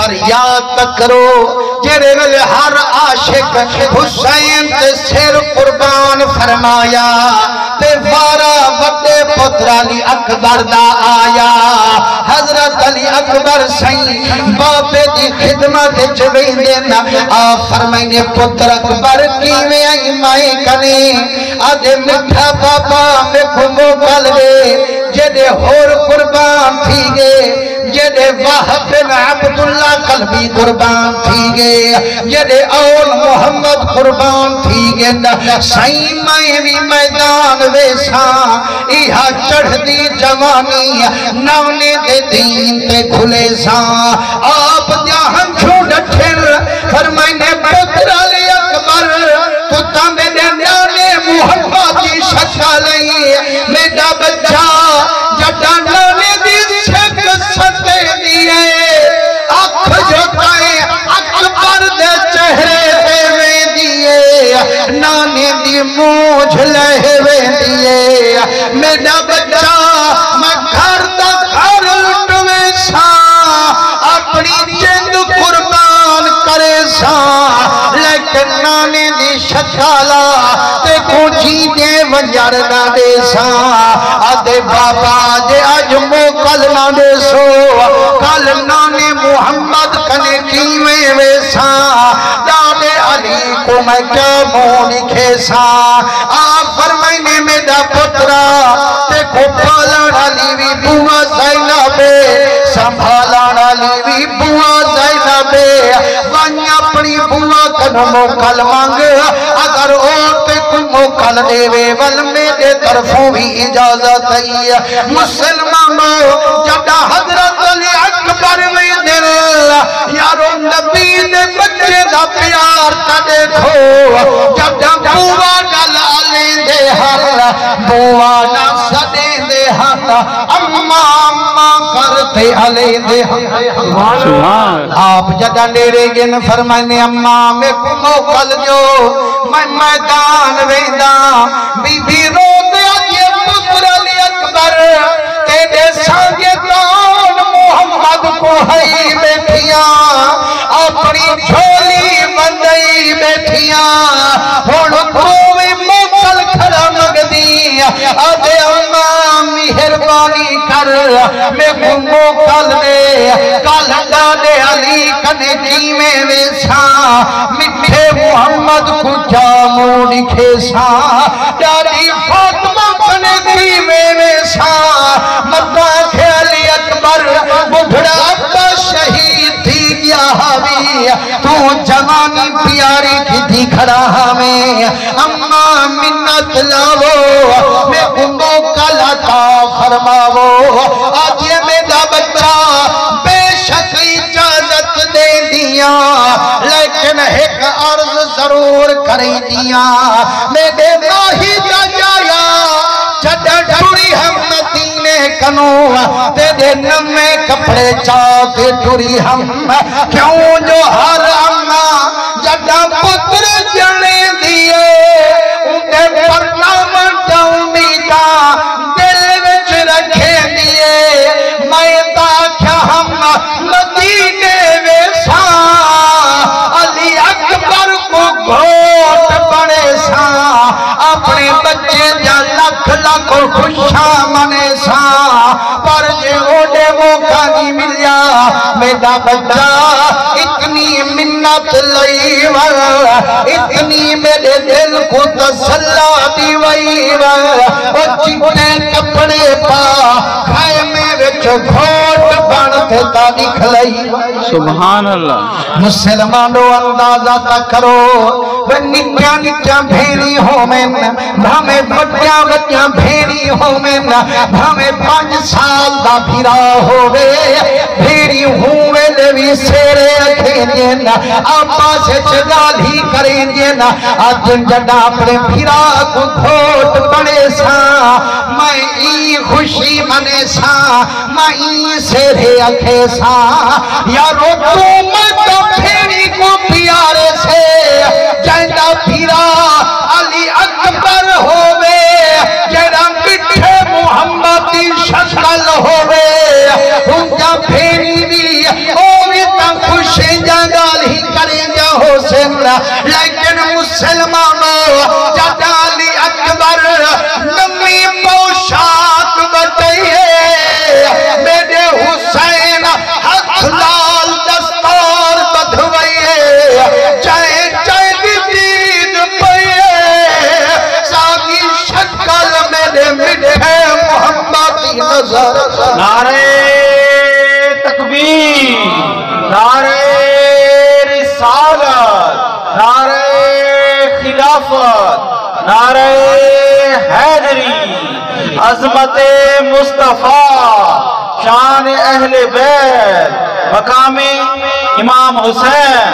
पर याद करो जेरे वेले हर आशिक हुसैन ते सिर कुर्बान फरमाया ते वारा वड्डे पुत्र अली अकबर दा आया। हजरत अली अकबर सही बाबे दी खिदमत च वेंदे ना आ फरमाइने पुत्र अकबर किवें आई माए कने आदे मिठा बाबा देखो मोकल वे जेदे होर कुर्बान थी गए जेदे वाहब बिन अब्दुल्ला कल्बी कुर्बान थी गए जेदे औल मोहम्मद कुर्बान थी गए सही मैं भी मैदान वेसा इहा चढ़दी जवानी नवने दे दीन ते खुले सा आप जहां झूठ ठिल फरमाइने पुत्र अली अकबर तू ता मेरे नाने मोहम्मद की शक्ल मेरा बच्चा जटा नाने दी सिक सते दिए अख जो ताए अकबर दे चेहरे ते वे दिए नाने दी मूंछ लहवे दिए मेरा बच्चा मैं घर दा घर लुटवे सा अपनी जिंद कुर्बान करे सा लेकिन नाने दी शक्ला ते कुची दे वंजर ना दे सा आदे बाबा जे अज मोकल ना दे सो कल नाने मुहम्मद कने कीवें वेसा दादे अली को मैं क्या मुंह लिखे सा आप फरमाइने मेरा पुत्रा ते को पालन अली भी बुआ ज़ैनबे संभालन अली भी बुआ ज़ैनबे वन अपनी बुआ कन मोकल मांग अगर ओ ते को मोकल देवे वल मेरे तरफों भी इजाजत है मुसलमानों जड़ा हजरत अली अकबर में दिल यारो नबी ने बच्चे दा प्यार ता देखो जड़ा बुआ गल आले दे हर बुआ ना सदे दे हर अम्मा अम्मा करते अले दे सुभान आप जड़ा नेरे गिन फरमाने अम्मा में को मोकल जो मैं मैदान वेंदा बीबी रो दे अजे पुत्र अली अकबर तेरे संगे कौन मोहम्मद को है बैठिया अपनी झोली बंदई बैठिया हुण कोई मोकल खड़ा मंगदी अदे अम्मा मेहरबानी कर मैं को मोकल दे कल दादे अली कने कीवें वेसा मिठे मोहम्मद को जामो लिखे सा दादी फातिमा कने कीवें वेसा मक्का के अली अकबर बुढ़ा अब्बा शहीद थी गया हवी तू जवानी प्यारी की खड़ा हमें अम्मा मिन्नत लावो मैं उम्मो कला था फरमावो आज ये मेरा बच्चा बेशक इजाजत दे दिया लेकिन एक अर्ज जरूर कर दिया मेरे माही जा जाया जड़ टुरी हम मदीने कनो तेरे नमे कपड़े चाके टुरी हम क्यों जो हर अम्मा जड़ा पुत्र जने दिए उनके परनाम उम्मीदा दिल विच रखे दिए मैं ताख्या हम मदीने वेसा अली अकबर को घोट बने सा अपने बच्चे जा लख लख खुशा मने सा पर जे ओडे मौका नहीं मिलिया मेरा बच्चा इतनी मिन्नत लई इतनी मेरे दिल को तसल्ला दी वही वो चिट्टे कपड़े पा खाए में विच घोट बन के तारी खलई सुभान अल्लाह मुसलमानों अंदाजा तक करो वे नित्या नित्या भेड़ी होमें भावे बच्चा बच्चा भेड़ी होमें भावे 5 साल दा फिरा होवे भेड़ी हुए देवी सेरे रखेंगे ना आपा से चगाली करेंगे ना आज जड़ा अपने फिरा को घोट बने सा मैं ई खुशी मने सा मैं ई सेरे अखे सा यारो तू मत भेड़ी को प्यारे से जड़ा फिरा अली अकबर होवे जड़ा मिठे मोहम्मद की शक्ल होवे उनका भेड़ी भी ओ भी ता खुश मुसलमानो जदाली अकबर नमी पोशाक बताइए मेरे हुसैन हथ लाल दस्तार बधवाइए चाहे चाहे दीद पइए सागी शक्ल मेरे मिठे मोहम्मद की नजर। नारे तकबीर, नारे रिसालत, नारे खिलाफत, नारे हैदरी, अजमत मुस्तफा, शान अहले बैत, मकाम इमाम हुसैन।